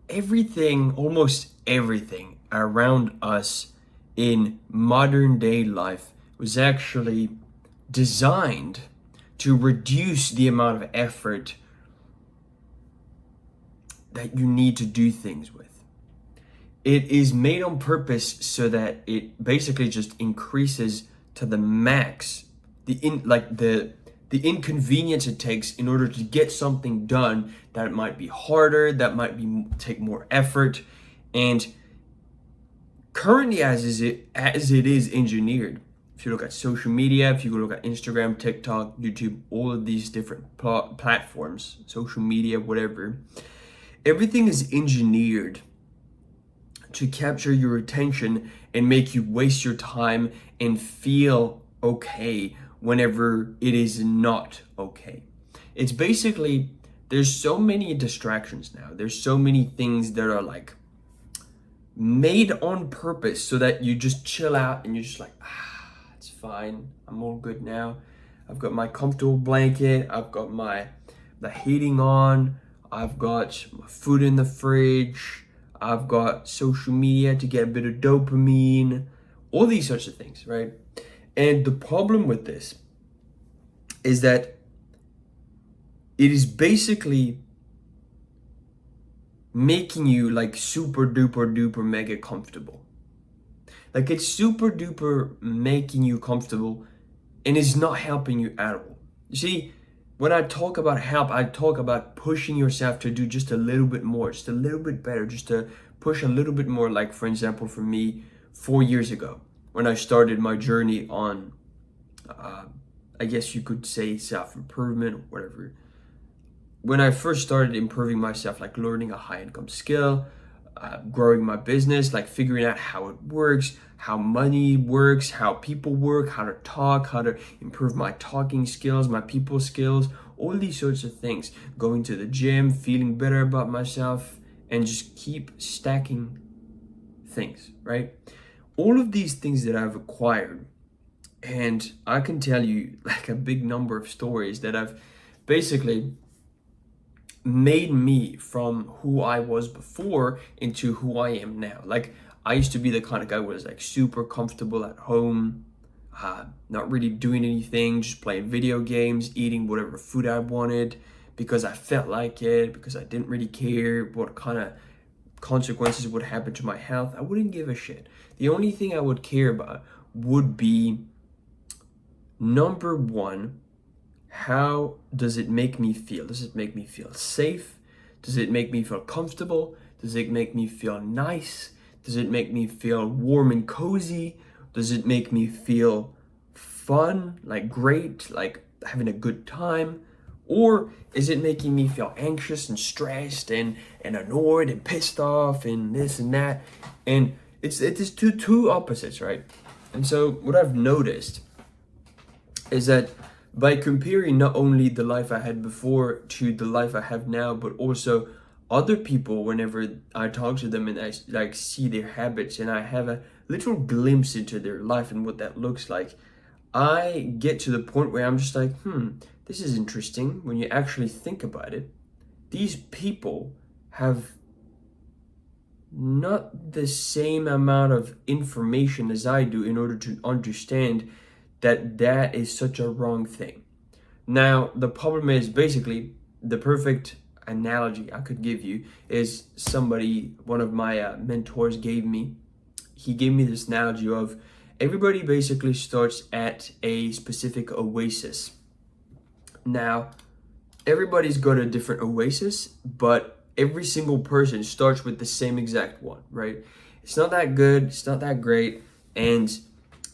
everything, almost everything around us in modern day life was actually designed to reduce the amount of effort that you need to do things with. It is made on purpose so that it basically just increases to the max the inconvenience it takes in order to get something done that might be harder, that might be take more effort. And currently, as it is engineered, if you look at social media, if you look at Instagram, TikTok, YouTube, all of these different platforms, social media, whatever, everything is engineered to capture your attention and make you waste your time and feel okay whenever it is not okay. It's basically, there's so many distractions now. There's so many things that are like made on purpose so that you just chill out and you're just like, it's fine. I'm all good now. I've got my comfortable blanket. I've got the heating on. I've got my food in the fridge. I've got social media to get a bit of dopamine. All these sorts of things, right? And the problem with this is that it is basically making you like super duper duper mega comfortable. Like it's super duper making you comfortable and is not helping you at all. You see, when I talk about help, I talk about pushing yourself to do just a little bit more, just a little bit better, just to push a little bit more. Like, for example, for me, 4 years ago, when I started my journey on, I guess you could say self improvement or whatever. When I first started improving myself, like learning a high income skill, growing my business, like figuring out how it works, how money works, how people work, how to talk, how to improve my talking skills, my people skills, all these sorts of things. Going to the gym, feeling better about myself, and just keep stacking things, right? All of these things that I've acquired, and I can tell you like a big number of stories that I've basically made me from who I was before into who I am now. Like I used to be the kind of guy who was like super comfortable at home, not really doing anything, just playing video games, eating whatever food I wanted because I felt like it, because I didn't really care what kind of consequences would happen to my health. I wouldn't give a shit. The only thing I would care about would be number one, how does it make me feel? Does it make me feel safe? Does it make me feel comfortable? Does it make me feel nice? Does it make me feel warm and cozy? Does it make me feel fun, like great, like having a good time? Or is it making me feel anxious and stressed and annoyed and pissed off and this and that? And it is two opposites, right? And so what I've noticed is that by comparing not only the life I had before to the life I have now, but also other people, whenever I talk to them and I like see their habits and I have a little glimpse into their life and what that looks like, I get to the point where I'm just like, this is interesting. When you actually think about it, these people have not the same amount of information as I do in order to understand that that is such a wrong thing. Now, the problem is basically the perfect analogy I could give you is one of my mentors gave me. He gave me this analogy of everybody basically starts at a specific oasis. Now, everybody's got a different oasis, but every single person starts with the same exact one, right? It's not that good, it's not that great, and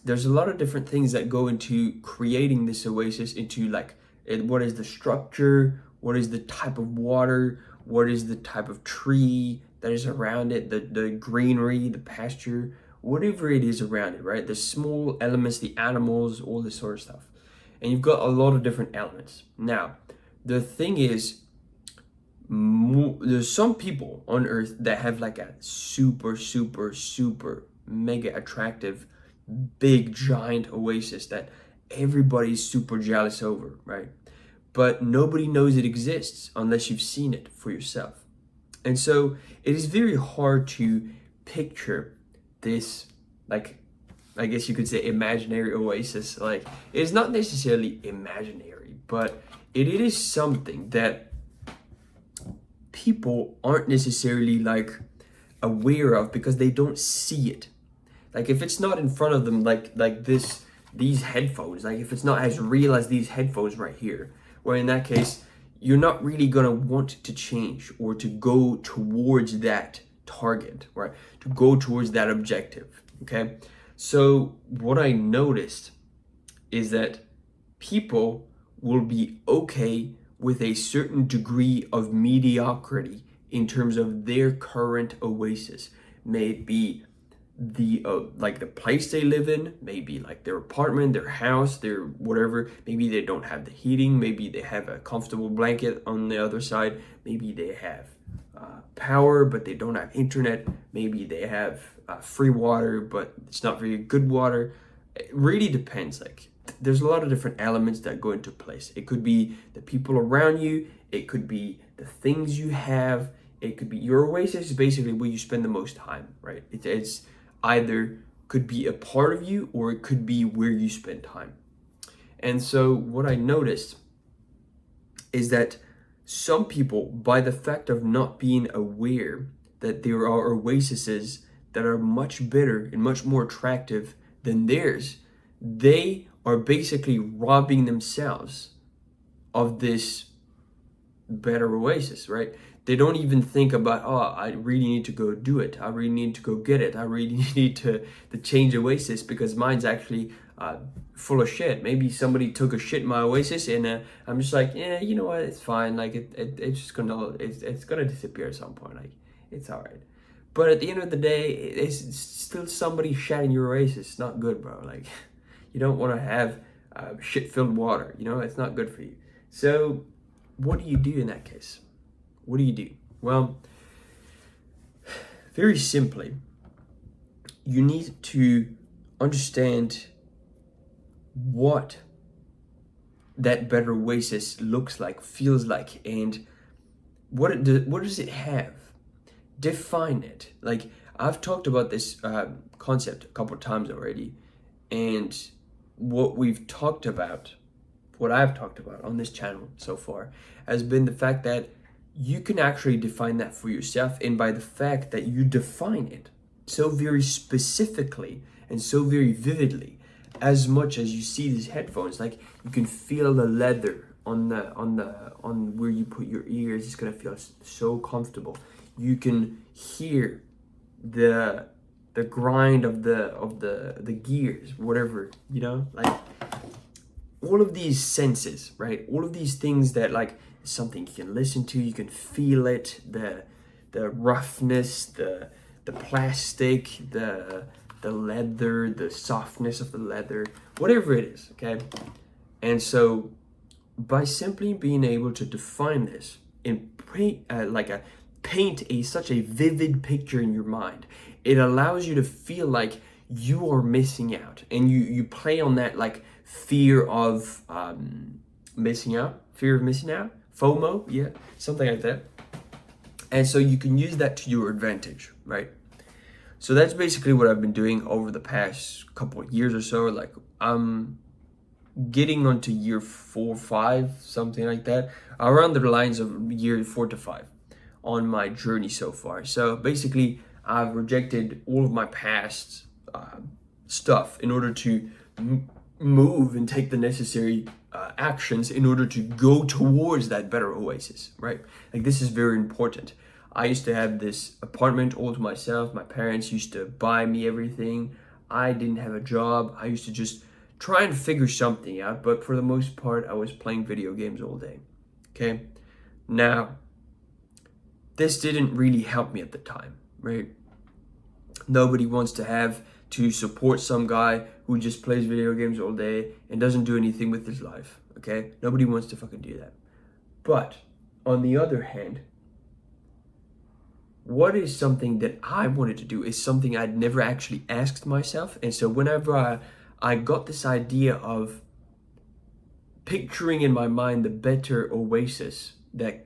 there's a lot of different things that go into creating this oasis into like what is the structure, what is the type of water, what is the type of tree that is around it, the greenery, the pasture, whatever it is around it, right? The small elements, the animals, all this sort of stuff. And you've got a lot of different elements. Now, the thing is, there's some people on earth that have like a super, super, super mega attractive big giant oasis that everybody's super jealous over, right? But nobody knows it exists unless you've seen it for yourself. And so it is very hard to picture this, like, I guess you could say imaginary oasis. Like, it's not necessarily imaginary, but it is something that people aren't necessarily like aware of because they don't see it. Like, if it's not in front of them, like these headphones, like if it's not as real as these headphones right here, where in that case you're not really gonna want to change or to go towards that target, right? To go towards that objective. Okay. So what I noticed is that people will be okay with a certain degree of mediocrity in terms of their current oasis. May it be the like the place they live in, maybe like their apartment, their house, their whatever. Maybe they don't have the heating, maybe they have a comfortable blanket on the other side, maybe they have power but they don't have internet, maybe they have free water but it's not very good water. It really depends. Like, there's a lot of different elements that go into place. It could be the people around you, it could be the things you have, it could be your oasis is basically where you spend the most time, right? It's either could be a part of you or it could be where you spend time. And so what I noticed is that some people, by the fact of not being aware that there are oases that are much better and much more attractive than theirs, they are basically robbing themselves of this better oasis, right? They don't even think about, oh, I really need to go do it. I really need to go get it. I really need to change oasis because mine's actually full of shit. Maybe somebody took a shit in my oasis and I'm just like, yeah, you know what? It's fine. Like it's just it's gonna disappear at some point. Like, it's all right. But at the end of the day, it's still somebody shat in your oasis. It's not good, bro. Like, you don't want to have shit-filled water. You know, it's not good for you. So what do you do in that case? What do you do? Well, very simply, you need to understand what that better oasis looks like, feels like, and what does it have? Define it. Like, I've talked about this concept a couple of times already, and what I've talked about on this channel so far has been the fact that you can actually define that for yourself, and by the fact that you define it so very specifically and so very vividly, as much as you see these headphones, like you can feel the leather on where you put your ears. It's gonna feel so comfortable. You can hear the grind of the gears, whatever, you know, like all of these senses, right? All of these things that like something you can listen to, you can feel it, the roughness, the plastic, the leather, the softness of the leather, whatever it is, okay? And so by simply being able to define this and paint such a vivid picture in your mind, it allows you to feel like you are missing out, and you play on that like fear of missing out, FOMO, yeah, something like that. And so you can use that to your advantage, right? So that's basically what I've been doing over the past couple of years or so. Like, I'm getting onto year 4, 5, something like that, around the lines of year 4 to 5 on my journey so far. So basically, I've rejected all of my past stuff in order to move and take the necessary actions in order to go towards that better oasis, right? Like, this is very important. I used to have this apartment all to myself. My parents used to buy me everything. I didn't have a job. I used to just try and figure something out, but for the most part, I was playing video games all day, okay? Now, this didn't really help me at the time, right? Nobody wants to have to support some guy who just plays video games all day and doesn't do anything with his life, okay? Nobody wants to fucking do that. But on the other hand, what is something that I wanted to do is something I'd never actually asked myself. And so whenever I got this idea of picturing in my mind the better oasis that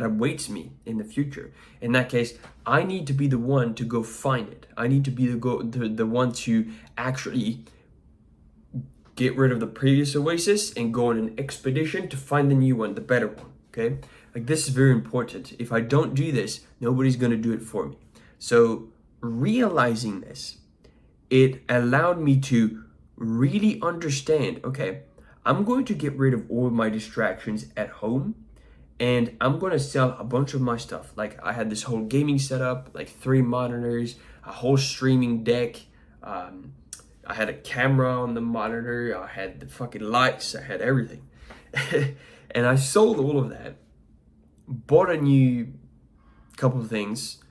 awaits me in the future. In that case, I need to be the one to go find it. I need to be the one to actually get rid of the previous oasis and go on an expedition to find the new one, the better one. Okay, like this is very important. If I don't do this, nobody's gonna do it for me. So realizing this, it allowed me to really understand, okay, I'm going to get rid of all of my distractions at home, and I'm going to sell a bunch of my stuff. Like I had this whole gaming setup, like 3 monitors, a whole streaming deck. I had a camera on the monitor. I had the fucking lights. I had everything. And I sold all of that, bought a new couple of things,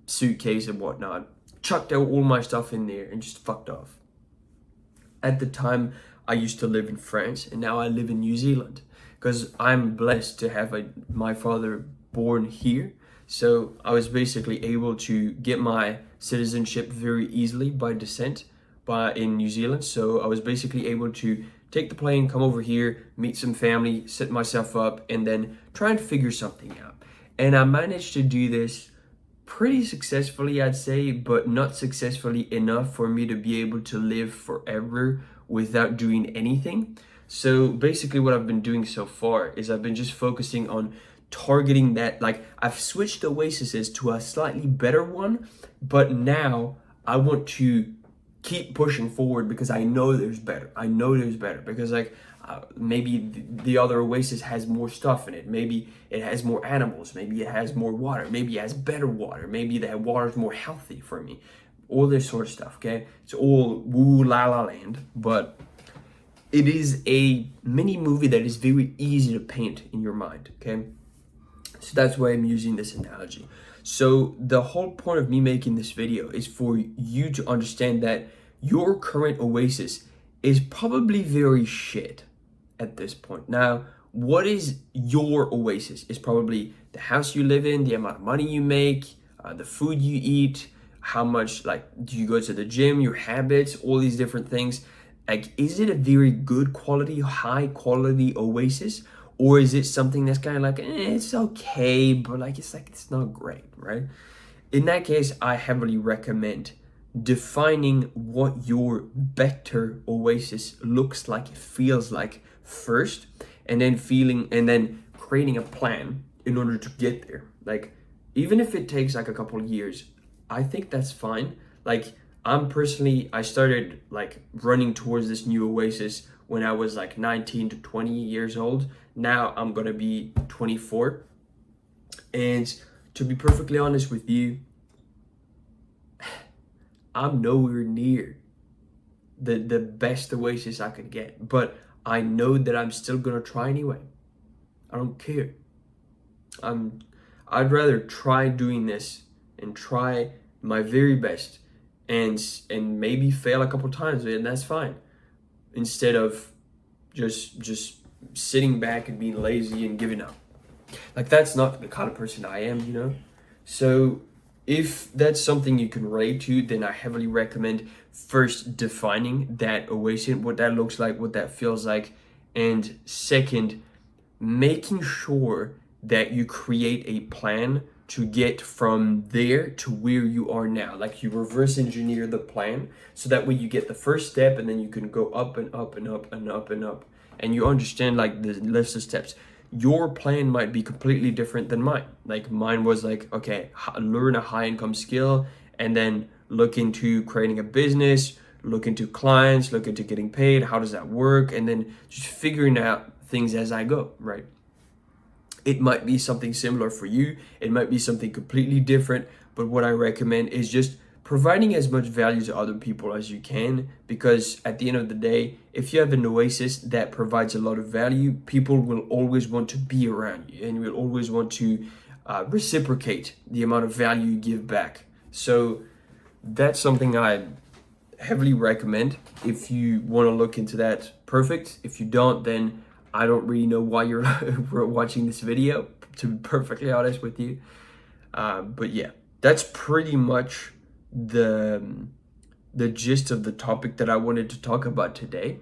suitcase and whatnot, chucked out all my stuff in there and just fucked off. At the time, I used to live in France, and now I live in New Zealand because I'm blessed to have my father born here. So I was basically able to get my citizenship very easily by descent in New Zealand. So I was basically able to take the plane, come over here, meet some family, set myself up, and then try and figure something out. And I managed to do this pretty successfully, I'd say, but not successfully enough for me to be able to live forever without doing anything. So basically what I've been doing so far is I've been just focusing on targeting that. Like I've switched oases to a slightly better one, but now I want to keep pushing forward because I know there's better. Because like maybe the other oasis has more stuff in it. Maybe it has more animals. Maybe it has more water. Maybe it has better water. Maybe that water is more healthy for me. All this sort of stuff, okay? It's all woo la la land, but it is a mini movie that is very easy to paint in your mind, okay? So that's why I'm using this analogy. So the whole point of me making this video is for you to understand that your current oasis is probably very shit at this point. Now, what is your oasis? Is probably the house you live in, the amount of money you make, the food you eat, how much, like, do you go to the gym, your habits, all these different things. Like, is it a very good quality, high quality oasis? Or is it something that's kind of like, it's okay, but it's not great, right? In that case, I heavily recommend defining what your better oasis looks like, feels like first, and then creating a plan in order to get there. Like, even if it takes like a couple of years, I think that's fine. Like, I started like running towards this new oasis when I was like 19 to 20 years old. Now I'm gonna be 24. And to be perfectly honest with you, I'm nowhere near the best oasis I could get. But I know that I'm still gonna try anyway. I don't care. I'd rather try doing this and try my very best and maybe fail a couple times, and that's fine, instead of just sitting back and being lazy and giving up. Like, that's not the kind of person I am, you know? So if that's something you can relate to, then I heavily recommend first defining that oasis, what that looks like, what that feels like, and second, making sure that you create a plan to get from there to where you are now. Like, you reverse engineer the plan so that way you get the first step, and then you can go up and up and up and up and up, and you understand like the list of steps. Your plan might be completely different than mine. Like, mine was like, okay, learn a high income skill, and then look into creating a business, look into clients, look into getting paid, how does that work, and then just figuring out things as I go, right? It might be something similar for you. It might be something completely different. But what I recommend is just providing as much value to other people as you can, because at the end of the day, if you have an oasis that provides a lot of value, people will always want to be around you, and will always want to reciprocate the amount of value you give back. So that's something I heavily recommend. If you want to look into that, perfect. If you don't, then I don't really know why you're watching this video, to be perfectly honest with you. But yeah, that's pretty much the gist of the topic that I wanted to talk about today.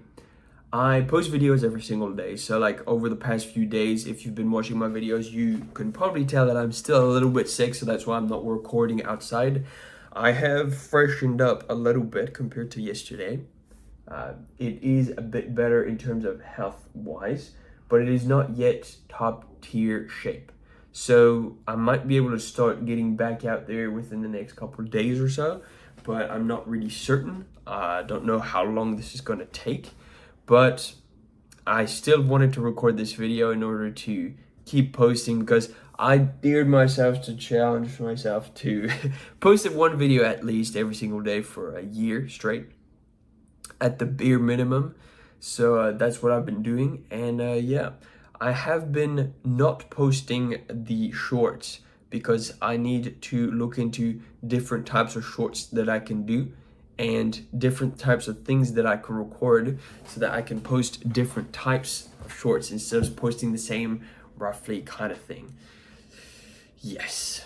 I post videos every single day. So like over the past few days, if you've been watching my videos, you can probably tell that I'm still a little bit sick, so that's why I'm not recording outside. I have freshened up a little bit compared to yesterday. It is a bit better in terms of health wise, but it is not yet top tier shape. So I might be able to start getting back out there within the next couple of days or so, but I'm not really certain. I don't know how long this is going to take, but I still wanted to record this video in order to keep posting, because I dared myself to challenge myself to post one video at least every single day for a year straight at the bare minimum. So that's what I've been doing. And yeah, I have been not posting the shorts because I need to look into different types of shorts that I can do and different types of things that I can record so that I can post different types of shorts instead of posting the same roughly kind of thing. Yes.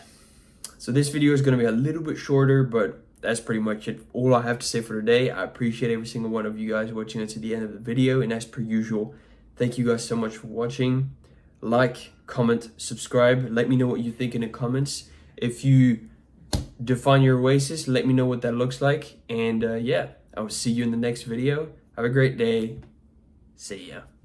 So this video is going to be a little bit shorter, but that's pretty much it. All I have to say for today. I appreciate every single one of you guys watching it to the end of the video. And as per usual, thank you guys so much for watching. Like, comment, subscribe. Let me know what you think in the comments. If you define your oasis, let me know what that looks like. And yeah, I will see you in the next video. Have a great day. See ya.